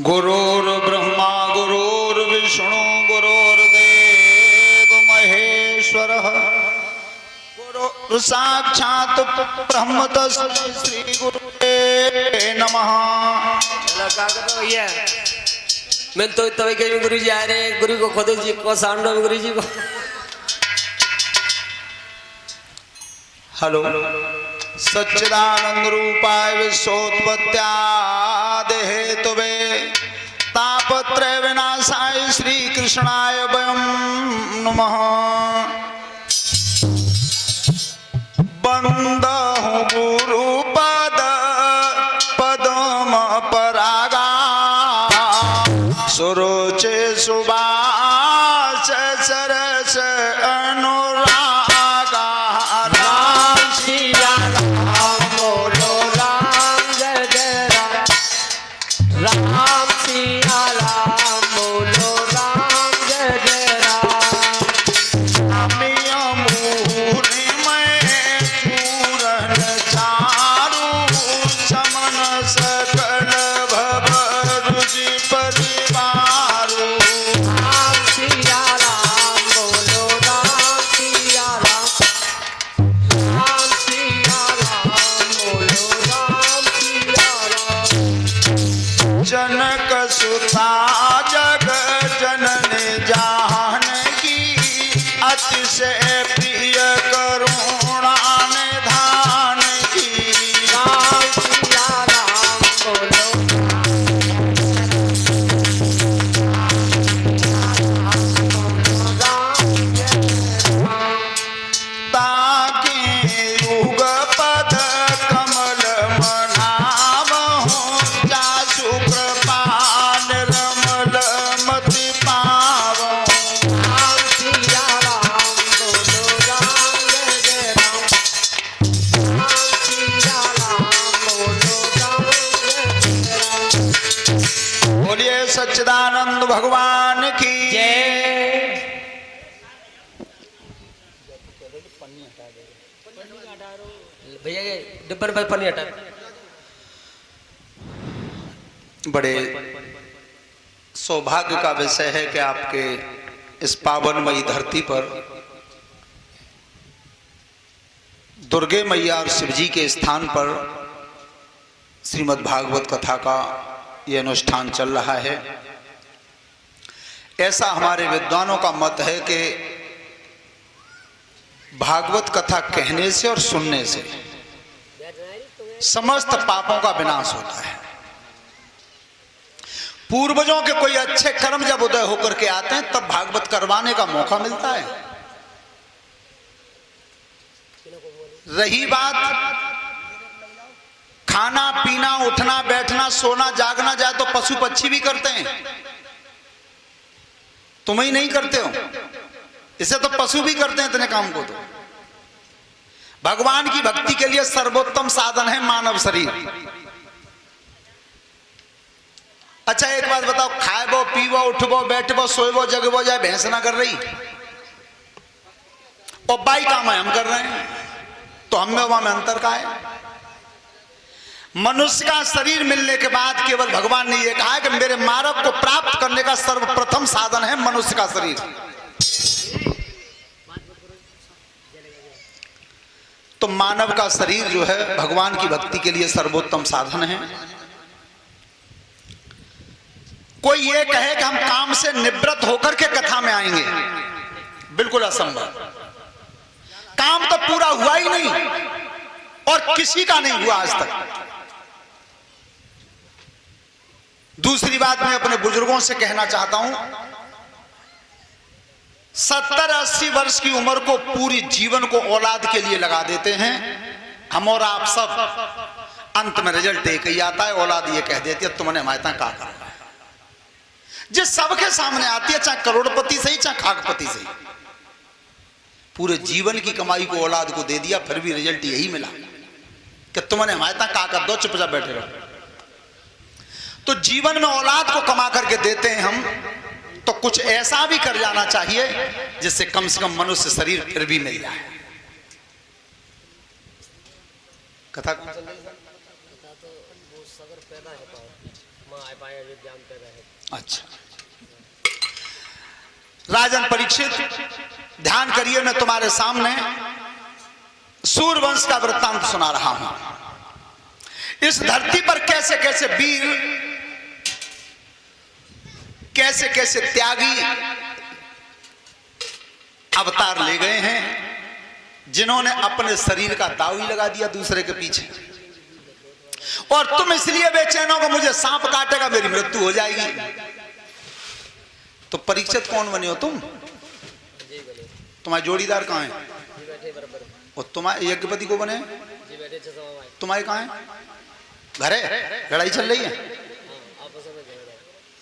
गुरुर्ब्रह्मा गुरुर्विष्णु गुरुर्देव महेश्वरः गुरु साक्षात् ब्रह्म तस्मै श्री गुरुवे नमः। मैं तो तभी कहीं गुरु जी आ रहे, गुरु को खोदो जी को सांडो गुरु जी को। हेलो सच्चिदानंद रूपाय विश्वोत्पत्त्यादि हेतुवे तापत्रय विनाशाय श्री कृष्णाय वयं नमः। बंदहु गुरुपद पदम परागा सुरुचि सुबास सरस अनुरागा। राम सिया राम बोलो राम जय जय राम। राम सिया राम बोलो राम जय जय राम। अमिया मुहुरी में चूरन चारू समन सकल भवरुचि परिवारू। राम सिया राम बोलो राम सिया राम। राम सिया राम बोलो राम सिया राम। जनक सुता जग जननी जानकी अतिशय प्रिय करुणा निधान की। राम सिया राम बोलो ताके युग पद कमल मनावहु जासु कृपाल रमल मति पावहु। राम सिया राम बोलो राम जय जय राम। राम सिया राम बोलो राम जय जय राम। बोलिए सच्चिदानंद भगवान की जय। भैया ये डिब्बे पर पन्नी हटा। बड़े सौभाग्य का विषय है कि आपके इस पावनमयी धरती पर दुर्गे मैया और शिवजी के स्थान पर श्रीमद् भागवत कथा का ये अनुष्ठान चल रहा है। ऐसा हमारे विद्वानों का मत है कि भागवत कथा कहने से और सुनने से समस्त पापों का विनाश होता है। पूर्वजों के कोई अच्छे कर्म जब उदय होकर के आते हैं तब भागवत करवाने का मौका मिलता है। रही बात खाना पीना उठना बैठना सोना जागना जाए तो पशु पक्षी भी करते हैं, तुम ही नहीं करते हो। इसे तो पशु भी करते हैं इतने काम को। तो भगवान की भक्ति के लिए सर्वोत्तम साधन है मानव शरीर। अच्छा एक बात बताओ, खाएबो पीबो उठबो बैठबो सोएबो जगबो जाए भैंस ना कर रही और बाई काम है हम कर रहे हैं, तो हम में वहां में अंतर का है। मनुष्य का शरीर मिलने के बाद केवल भगवान ने यह कहा कि मेरे मानव को प्राप्त करने का सर्वप्रथम साधन है मनुष्य का शरीर। तो मानव का शरीर जो है भगवान की भक्ति के लिए सर्वोत्तम साधन है। कोई ये कहे कि हम काम से निवृत्त होकर के कथा में आएंगे, बिल्कुल असंभव। काम तो पूरा हुआ ही नहीं और किसी का नहीं हुआ आज तक। दूसरी बात मैं अपने बुजुर्गों से कहना चाहता हूं, 70-80 वर्ष की उम्र को पूरी जीवन को औलाद के लिए लगा देते हैं हम और आप सब। अंत में रिजल्ट एक ही आता है, औलाद ये कह देती है तुमने हमारे तक क्या करा। जिस सबके सामने आती है, चाहे करोड़पति सही चाहे खाकपति सही, पूरे जीवन की कमाई को औलाद को दे दिया, फिर भी रिजल्ट यही मिला कि तुमने हमारे तक क्या कर दो, चुपचाप बैठे रहो। तो जीवन में औलाद को कमा करके देते हैं हम, तो कुछ ऐसा भी कर जाना चाहिए जिससे कम से कम मनुष्य शरीर फिर भी मिल जाए। कथा कौन चल रही है? अच्छा, राजन परीक्षित ध्यान करिए, मैं तुम्हारे सामने सूर्यवंश का वृत्तांत सुना रहा हूं। इस धरती पर कैसे कैसे वीर, कैसे कैसे त्यागी अवतार ले गए हैं, जिन्होंने अपने शरीर का दाव ही लगा दिया दूसरे के पीछे। और तुम इसलिए बेचैन हो कि मुझे सांप काटेगा, मेरी मृत्यु हो जाएगी। तो परीक्षित कौन बने हो तुम? तुम्हारे जोड़ीदार कहाँ है? और तुम्हारे यज्ञपति को बने? तुम्हारे कहाँ है? घर है? लड़ाई चल रही है?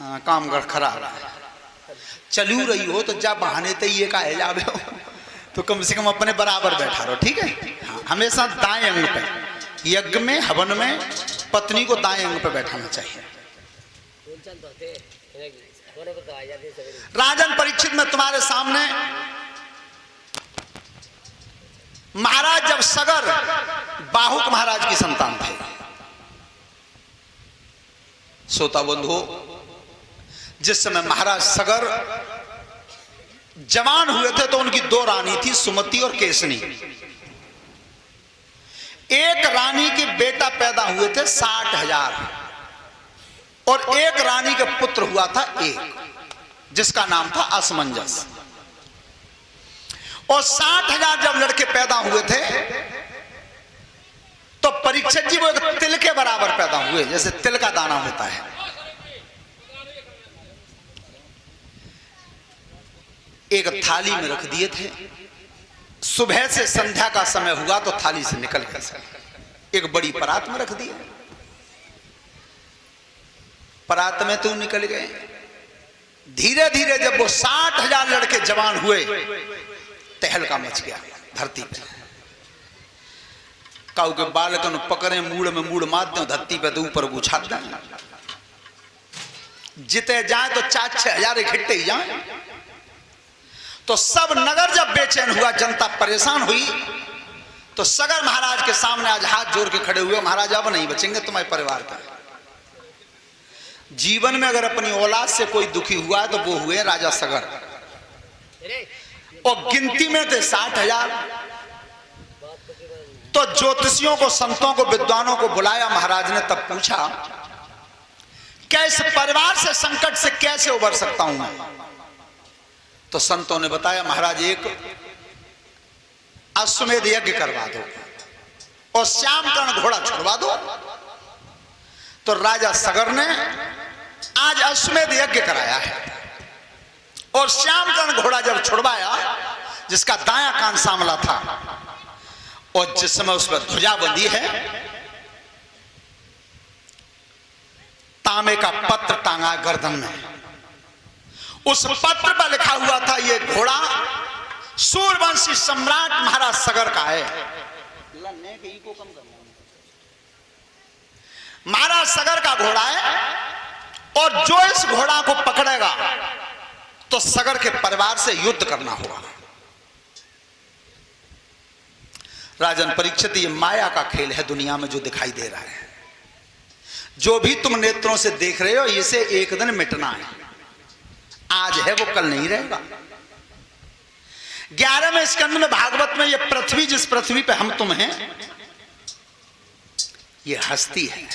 हाँ, काम कर खराब है। चलू रही हो तो जा बहाने ते ये का है जावे हो, तो कम से कम अपने बराबर बैठा रहो, ठीक है? हाँ, हमेशा दाएं अंग पे, यज्ञ में हवन में पत्नी को दाएं अंग पे बैठाना चाहिए। राजन परीक्षित, में तुम्हारे सामने महाराज जब सगर बाहुक महाराज की संतान थे, श्रोता बंधु, जिस समय महाराज सगर जवान हुए थे तो उनकी दो रानी थी, सुमति और केसनी। एक रानी के बेटा पैदा हुए थे 60,000 और एक रानी के पुत्र हुआ था एक, जिसका नाम था असमंजस। और 60,000 जब लड़के पैदा हुए थे तो परीक्षित जी वो एक तिल के बराबर पैदा हुए, जैसे तिल का दाना होता है। एक थाली में रख दिए थे, सुबह से संध्या का समय हुआ तो थाली से निकल गए, एक बड़ी परात में रख दिए। परात में तो निकल गए। धीरे धीरे जब वो 60,000 लड़के जवान हुए, तहलका मच गया धरती पे। काऊ के बालकन पकड़े, मूड़ में मूड़ मार दे, धरती पे तो ऊपर उछाल दें। जिते जाए तो 4-6 इकट्ठे ही जाए। तो सब नगर जब बेचैन हुआ, जनता परेशान हुई, तो सगर महाराज के सामने आज हाथ जोड़ के खड़े हुए, महाराज अब नहीं बचेंगे तुम्हारे परिवार का। जीवन में अगर अपनी औलाद से कोई दुखी हुआ तो वो हुए राजा सगर, और गिनती में थे 60,000। तो ज्योतिषियों को, संतों को, विद्वानों को बुलाया महाराज ने, तब पूछा क्या इस परिवार से, संकट से कैसे उबर सकता हूं मैं? तो संतों ने बताया, महाराज एक अश्वमेध यज्ञ करवा दो और श्यामकर्ण घोड़ा छुड़वा दो। तो राजा सगर ने आज अश्वमेध यज्ञ कराया है, और श्यामकर्ण घोड़ा जब छुड़वाया, जिसका दायां कान सांवला था और जिस समय उस पर ध्वजा बंधी है, तांबे का पत्र टांगा गर्दन में, उस पत्र पर लिखा हुआ था ये घोड़ा सूर्यवंशी सम्राट महाराज सगर का है। महाराज सगर का घोड़ा है, और जो इस घोड़ा को पकड़ेगा तो सगर के परिवार से युद्ध करना होगा। राजन परीक्षित, ये माया का खेल है दुनिया में जो दिखाई दे रहा है। जो भी तुम नेत्रों से देख रहे हो, इसे एक दिन मिटना है। आज है वो कल नहीं रहेगा। 11वें स्कंद में भागवत में ये पृथ्वी, जिस पृथ्वी पे हम तुम हैं, ये हस्ती है।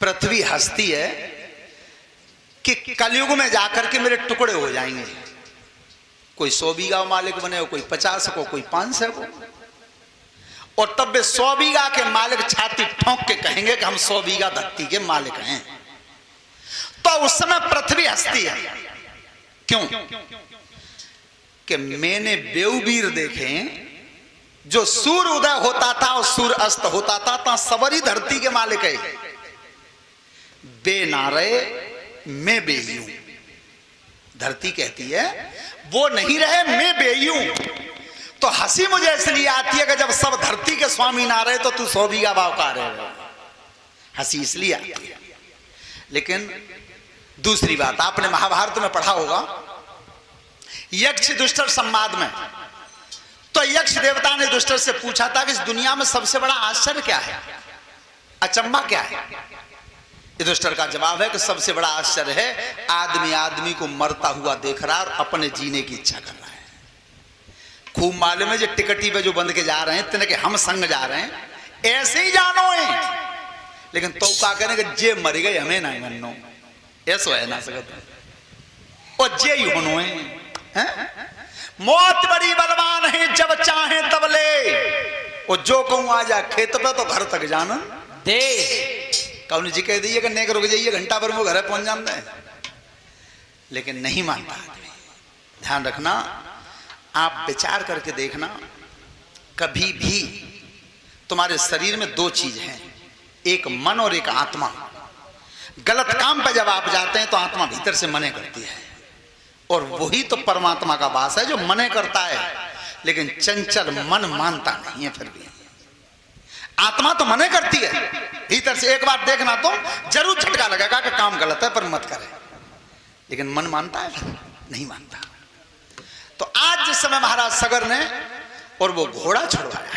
पृथ्वी हस्ती है कि कलयुग में जाकर के मेरे टुकड़े हो जाएंगे। कोई 100 बीघा मालिक बने हो, कोई 50 को, कोई 500 को, और तब वे 100 बीघा के मालिक छाती ठोंक के कहेंगे कि हम 100 बीघा धरती के मालिक हैं। तो उस समय पृथ्वी हस्ती है। क्यों? कि मैंने बेऊबीर देखे जो सूर्य उदय होता था और सूर्य अस्त होता था, तो सबरी धरती के मालिक है। बे ना रहे मैं बेयूं, धरती कहती है वो नहीं रहे मैं बेयूं। तो हंसी मुझे इसलिए आती है कि जब सब धरती के स्वामी ना रहे तो तू 100 बीघा भाव का रहे। हंसी इसलिए आती है। लेकिन दूसरी बात, आपने महाभारत में पढ़ा होगा, यक्ष दुष्टर संवाद में, तो यक्ष देवता ने दुष्टर से पूछा था कि इस दुनिया में सबसे बड़ा आश्चर्य क्या है? अचंबा क्या है? युधिष्ठिर का जवाब है कि सबसे बड़ा आश्चर्य है, आदमी आदमी को मरता हुआ देख रहा है और अपने जीने की इच्छा कर रहा है। खूब मालूम है जो टिकटी पे जो बंद के जा रहे हैं इतने के हम संग जा रहे हैं, ऐसे ही जानो है, लेकिन तो का कहने कि जे मर गए हमें ना गन्नो, ऐसा है ना सकत और जे ही होनो है। मौत बड़ी बलवान है, जब चाहे तब ले, और जो कहूं आ जा खेत पे तो घर तक जाना दे। कौन जी कह दिए कि नेक रुक जाइए, घंटा भर में घर पहुंच जाते हैं, लेकिन नहीं मानता आदमी। ध्यान रखना, आप विचार करके देखना, कभी भी तुम्हारे शरीर में दो चीज हैं, एक मन और एक आत्मा। गलत काम पे जब आप जाते हैं तो आत्मा भीतर से मने करती है, और वही तो परमात्मा का वास है जो मने करता है, लेकिन चंचल मन मानता नहीं है। फिर भी आत्मा तो मने करती है भीतर से, एक बार देखना तो जरूर झटका लगेगा कि काम गलत है पर मत करे, लेकिन मन मानता है? नहीं मानता। तो आज जिस समय महाराज सगर ने और वो घोड़ा छुड़वाया,